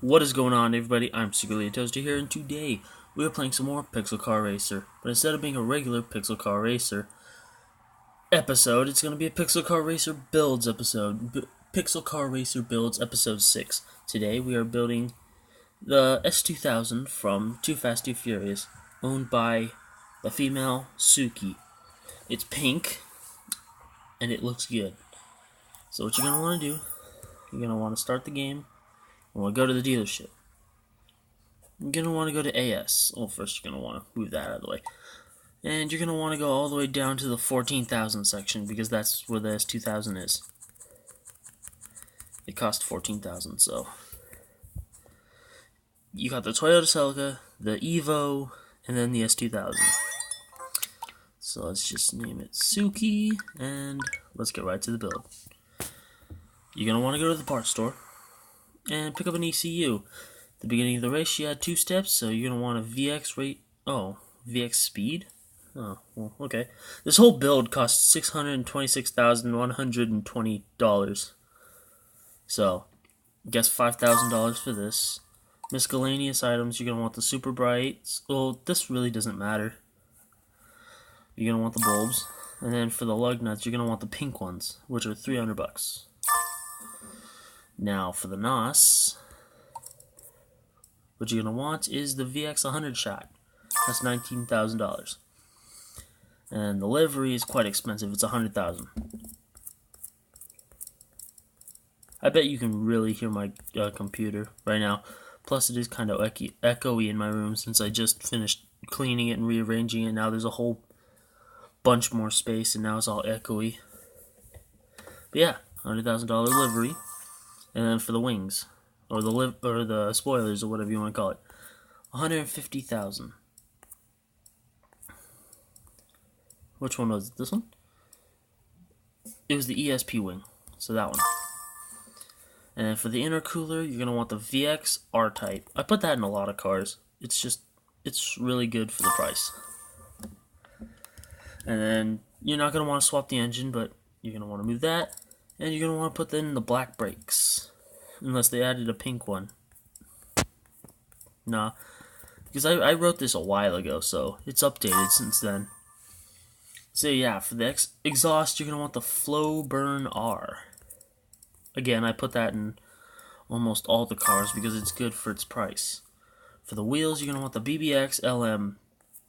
What is going on, everybody? I'm Suki Toaster here, and today we are playing some more Pixel Car Racer. But instead of being a regular Pixel Car Racer episode, it's going to be a Pixel Car Racer Builds episode. Pixel Car Racer Builds episode 6. Today we are building the S2000 from Too Fast, Too Furious, owned by the female Suki. It's pink, and it looks good. So what you're going to want to do, you're going to want to start the game. We'll go to the dealership. You're going to want to go to AS. Well, first you're going to want to move that out of the way. And you're going to want to go all the way down to the 14,000 section, because that's where the S2000 is. It cost 14,000, so. You got the Toyota Celica, the Evo, and then the S2000. So let's just name it Suki, and let's get right to the build. You're going to want to go to the parts store and pick up an ECU. At the beginning of the race, you had 2 steps, so you're going to want a VX rate. Oh, VX speed? Oh, well, okay. This whole build costs $626,120. So, guess $5,000 for this. Miscellaneous items, you're going to want the super brights. Well, this really doesn't matter. You're going to want the bulbs. And then for the lug nuts, you're going to want the pink ones, which are $300. Now, for the NOS, what you're going to want is the VX100 shot. That's $19,000. And the livery is quite expensive. It's $100,000. I bet you can really hear my computer right now. Plus, it is kind of echoey in my room since I just finished cleaning it and rearranging it. Now there's a whole bunch more space, and now it's all echoey. But yeah, $100,000 livery. And then for the wings, or the spoilers, or whatever you want to call it, $150,000. Which one was it? This one? It was the ESP wing, so that one. And then for the intercooler, you're gonna want the VX R-Type. I put that in a lot of cars. It's really good for the price. And then you're not gonna want to swap the engine, but you're gonna want to move that. And you're going to want to put in the black brakes. Unless they added a pink one. Nah. Because I wrote this a while ago, so it's updated since then. So yeah, for the exhaust, you're going to want the Flow Burn R. Again, I put that in almost all the cars because it's good for its price. For the wheels, you're going to want the BBX LM,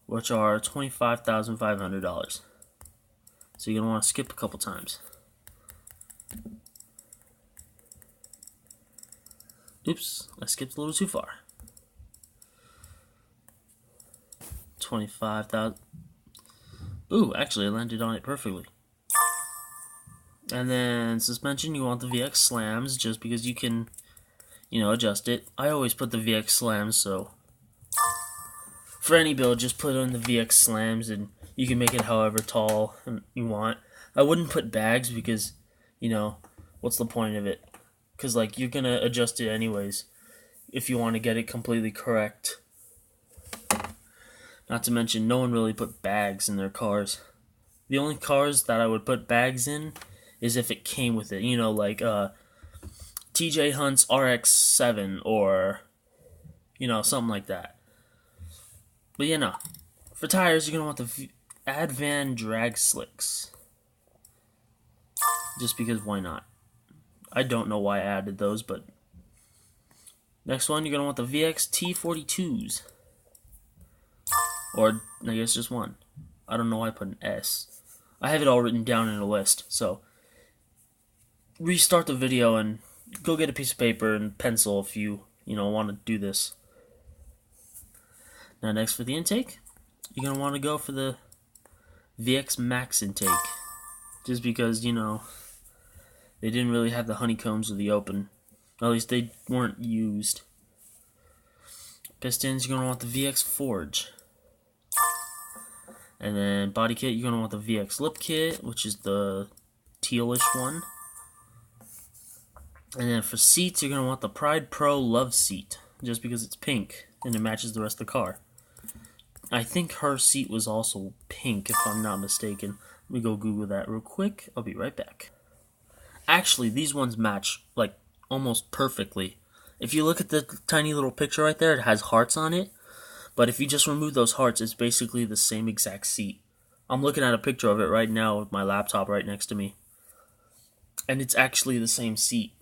which are $25,500. So you're going to want to skip a couple times. Oops, I skipped a little too far. 25,000. Ooh, actually I landed on it perfectly. And then suspension, you want the VX slams just because you can, adjust it. I always put the VX slams, so for any build, just put on the VX slams and you can make it however tall you want. I wouldn't put bags because, what's the point of it? Because, you're going to adjust it anyways if you want to get it completely correct. Not to mention, no one really put bags in their cars. The only cars that I would put bags in is if it came with it. TJ Hunt's RX-7 or, something like that. But, for tires, you're going to want the Advan Drag Slicks. Just because, why not? I don't know why I added those, but next one, you're going to want the VX T42s. Or, I guess just one. I don't know why I put an S. I have it all written down in a list, so restart the video and go get a piece of paper and pencil if you, want to do this. Now, next for the intake, you're going to want to go for the VX Max intake. Just because, they didn't really have the honeycombs or the open. At least they weren't used. Pistons, you're going to want the VX Forge. And then body kit, you're going to want the VX Lip Kit, which is the tealish one. And then for seats, you're going to want the Pride Pro Love Seat. Just because it's pink and it matches the rest of the car. I think her seat was also pink, if I'm not mistaken. Let me go Google that real quick. I'll be right back. Actually, these ones match, almost perfectly. If you look at the tiny little picture right there, it has hearts on it. But if you just remove those hearts, it's basically the same exact seat. I'm looking at a picture of it right now with my laptop right next to me. And it's actually the same seat.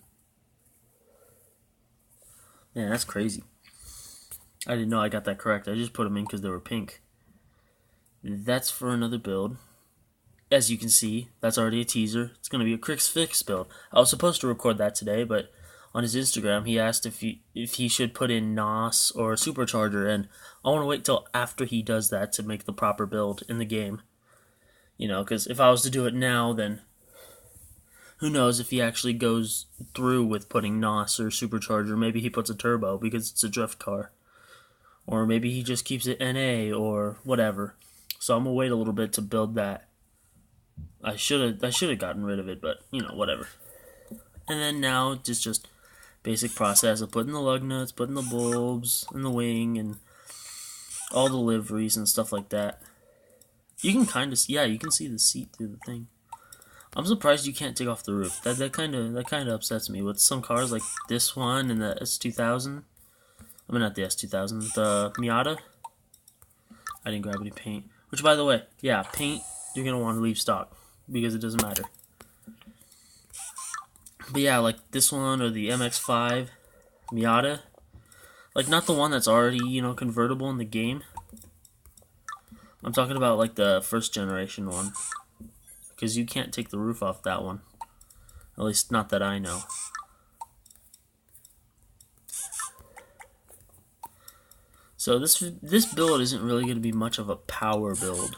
Man, that's crazy. I didn't know I got that correct. I just put them in because they were pink. That's for another build. As you can see, that's already a teaser. It's going to be a quick fix build. I was supposed to record that today, but on his Instagram, he asked if he should put in NOS or a supercharger, and I want to wait till after he does that to make the proper build in the game. You know, because if I was to do it now, then who knows if he actually goes through with putting NOS or supercharger. Maybe he puts a turbo because it's a drift car. Or maybe he just keeps it NA or whatever. So I'm going to wait a little bit to build that. I should have gotten rid of it, but, you know, whatever. And then now, just basic process of putting the lug nuts, putting the bulbs, and the wing, and all the liveries and stuff like that. You can kind of, yeah, you can see the seat through the thing. I'm surprised you can't take off the roof. That kind of upsets me with some cars like this one and the S2000. I mean, not the S2000, the Miata. I didn't grab any paint. Which, by the way, yeah, paint, you're going to want to leave stock because it doesn't matter. But yeah, like this one or the MX-5 Miata. Like, not the one that's already, you know, convertible in the game. I'm talking about, like, the first generation one. Because you can't take the roof off that one. At least, not that I know. So this build isn't really going to be much of a power build.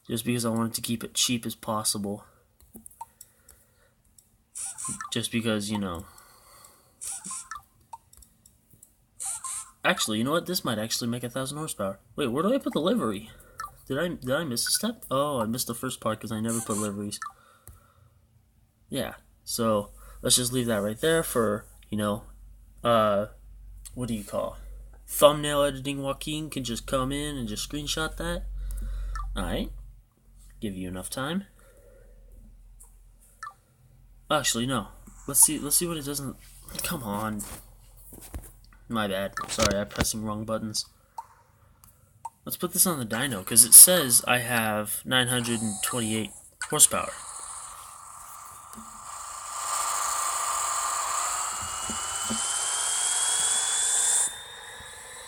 Just because I wanted to keep it cheap as possible. Just because, you know. Actually, you know what? This might actually make 1,000 horsepower. Wait, where do I put the livery? Did I miss a step? Oh, I missed the first part because I never put liveries. Yeah, so let's just leave that right there for, you know, what do you call? Thumbnail editing Joaquin can just come in and just screenshot that. Alright. Give you enough time. Actually, no. Let's see what it doesn't. Come on. My bad. Sorry, I'm pressing wrong buttons. Let's put this on the dyno, because it says I have 928 horsepower.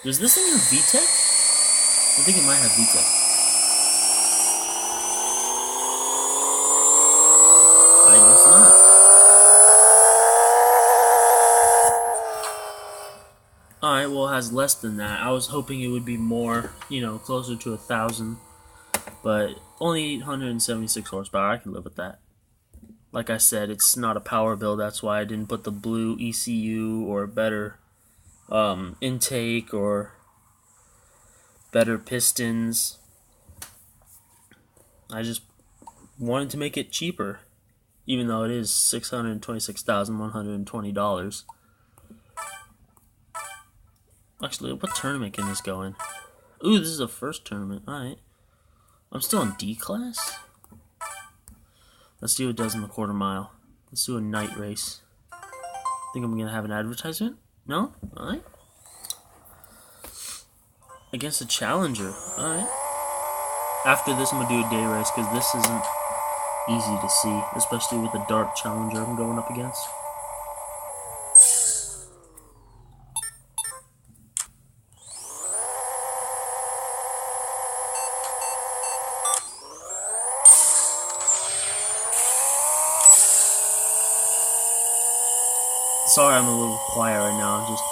Does this thing have VTEC? I think it might have VTEC. I guess not. Alright, well, it has less than that. I was hoping it would be more, you know, closer to 1,000. But only 876 horsepower. I can live with that. Like I said, it's not a power build. That's why I didn't put the blue ECU or better intake or better pistons. I just wanted to make it cheaper. Even though it is $626,120. Actually, what tournament can this go in? Ooh, this is the first tournament. Alright. I'm still in D class? Let's see what it does in the quarter mile. Let's do a night race. Think I'm gonna have an advertisement? No? Alright. Against a challenger. Alright. After this, I'm gonna do a day race because this isn't easy to see, especially with the dark challenger I'm going up against. Sorry I'm a little quiet right now. I'm just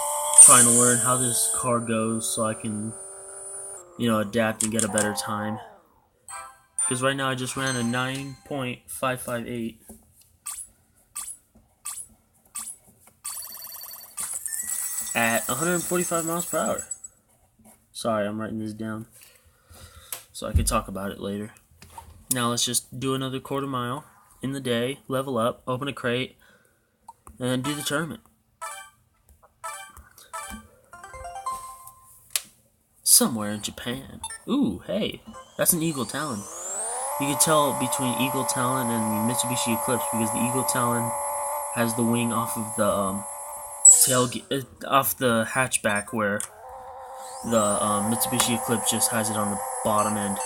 trying to learn how this car goes so I can, you know, adapt and get a better time. Because right now I just ran a 9.558. At 145 miles per hour. Sorry, I'm writing this down so I can talk about it later. Now let's just do another quarter mile in the day, level up, open a crate, and then do the tournament. Somewhere in Japan. Ooh, hey, that's an Eagle Talon. You can tell between Eagle Talon and the Mitsubishi Eclipse because the Eagle Talon has the wing off of the tailgate, off the hatchback where the Mitsubishi Eclipse just has it on the bottom end.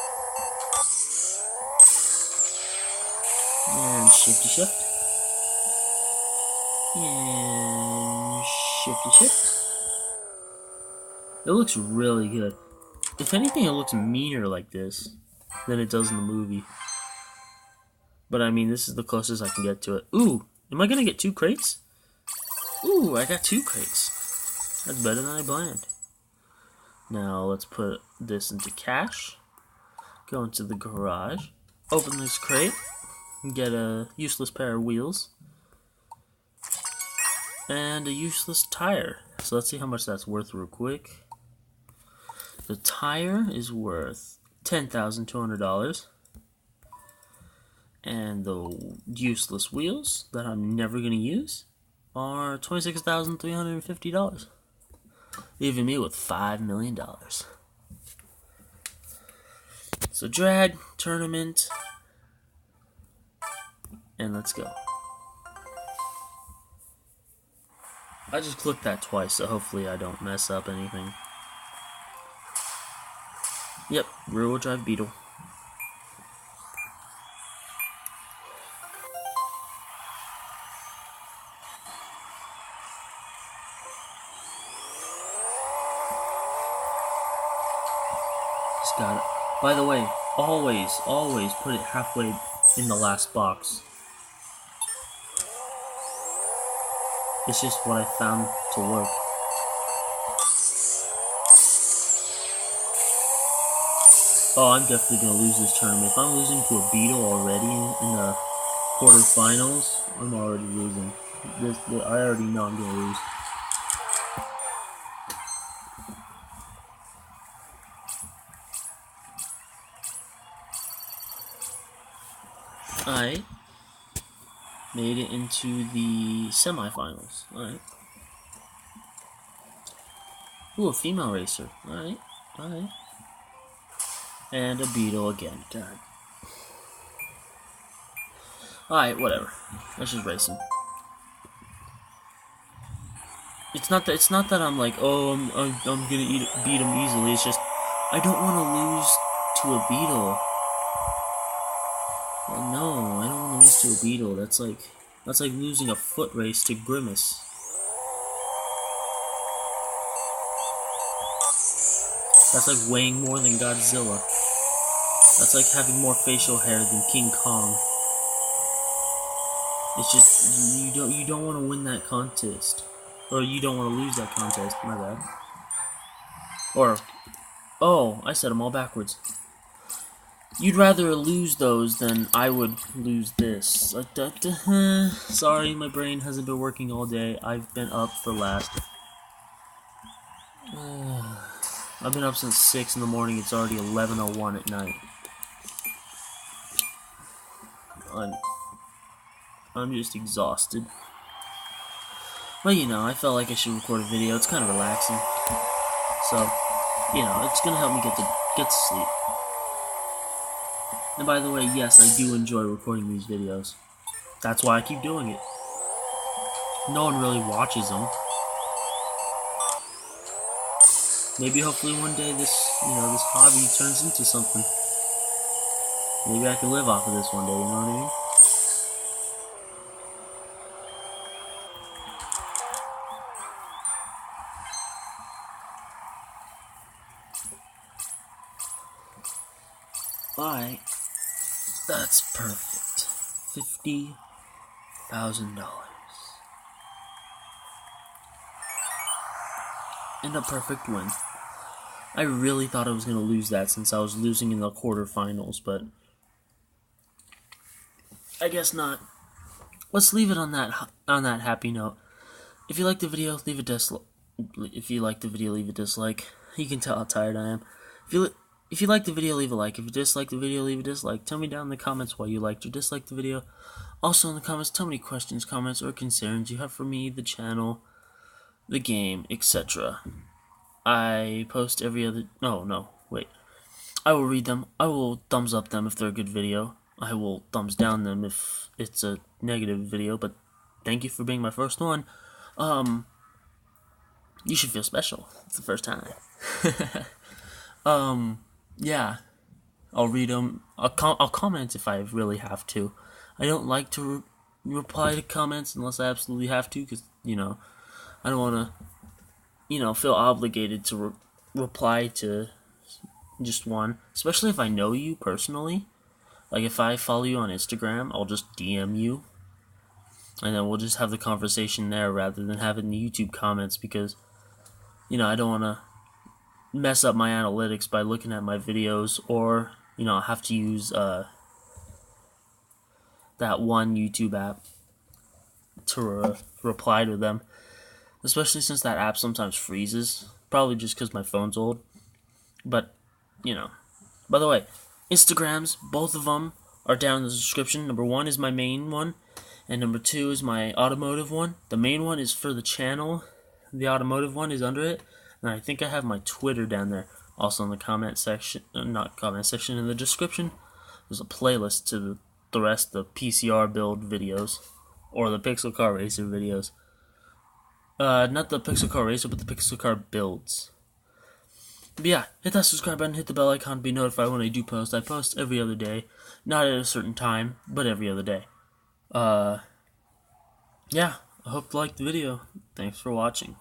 And shifty shift. And shifty shift. It looks really good. If anything, it looks meaner like this than it does in the movie. But I mean, this is the closest I can get to it. Ooh, am I gonna get 2 crates? Ooh, I got 2 crates. That's better than I planned. Now let's put this into cash. Go into the garage. Open this crate. Get a useless pair of wheels. And a useless tire. So let's see how much that's worth real quick. The tire is worth $10,200. And the useless wheels that I'm never going to use are $26,350. Leaving me with $5 million. So drag, tournament, and let's go. I just clicked that twice, so hopefully I don't mess up anything. Yep, rear-wheel drive Beetle. Just got it. By the way, always put it halfway in the last box. It's just what I found to work. Oh, I'm definitely going to lose this tournament. If I'm losing to a Beetle already in the quarterfinals, I'm already losing. I already know I'm going to lose. Alright. Made it into the semifinals. Alright. Ooh, a female racer. Alright. And a Beetle again. God. Alright, whatever. Let's just race him. It's not that I'm like, oh, I'm gonna beat him easily. It's just I don't want to lose to a Beetle. Well, no, I don't want to lose to a Beetle. That's like losing a foot race to Grimace. That's like weighing more than Godzilla. That's like having more facial hair than King Kong. It's just you don't want to win that contest, or you don't want to lose that contest. My bad. Or, oh, I said them all backwards. You'd rather lose those than I would lose this. Sorry, my brain hasn't been working all day. I've been up for last. I've been up since 6 in the morning. It's already 11:01 at night. I'm just exhausted. But you know, I felt like I should record a video. It's kind of relaxing. So, you know, it's gonna help me get to sleep. And by the way, yes, I do enjoy recording these videos. That's why I keep doing it. No one really watches them. Maybe hopefully one day this hobby turns into something. Maybe I can live off of this one day, you know what I mean? Alright. That's perfect. $50,000. And a perfect win. I really thought I was going to lose that since I was losing in the quarterfinals, but I guess not. Let's leave it on that happy note. If you like the video, leave a dislike. If you like the video, leave a dislike. You can tell how tired I am. If you like the video, leave a like. If you dislike the video, leave a dislike. Tell me down in the comments why you liked or disliked the video. Also in the comments, tell me any questions, comments, or concerns you have for me, the channel, the game, etc. I post every other... wait. I will read them. I will thumbs up them if they're a good video. I will thumbs down them if it's a negative video, but thank you for being my first one. You should feel special. It's the first time. Yeah. I'll read them. I'll comment if I really have to. I don't like to reply to comments unless I absolutely have to, because, I don't want to, feel obligated to reply to just one, especially if I know you personally. Like, if I follow you on Instagram, I'll just DM you, and then we'll just have the conversation there rather than having the YouTube comments, because, I don't want to mess up my analytics by looking at my videos, or, have to use that one YouTube app to reply to them, especially since that app sometimes freezes, probably just because my phone's old. But, by the way, Instagrams, both of them are down in the description. Number 1 is my main one, and number 2 is my automotive one. The main one is for the channel, the automotive one is under it, and I think I have my Twitter down there, also in the comment section, not comment section, in the description. There's a playlist to the rest of the PCR build videos, or the Pixel Car Racer videos. Not the Pixel Car Racer, but the Pixel Car builds. But yeah, hit that subscribe button, hit the bell icon to be notified when I do post. I post every other day. Not at a certain time, but every other day. Yeah, I hope you liked the video. Thanks for watching.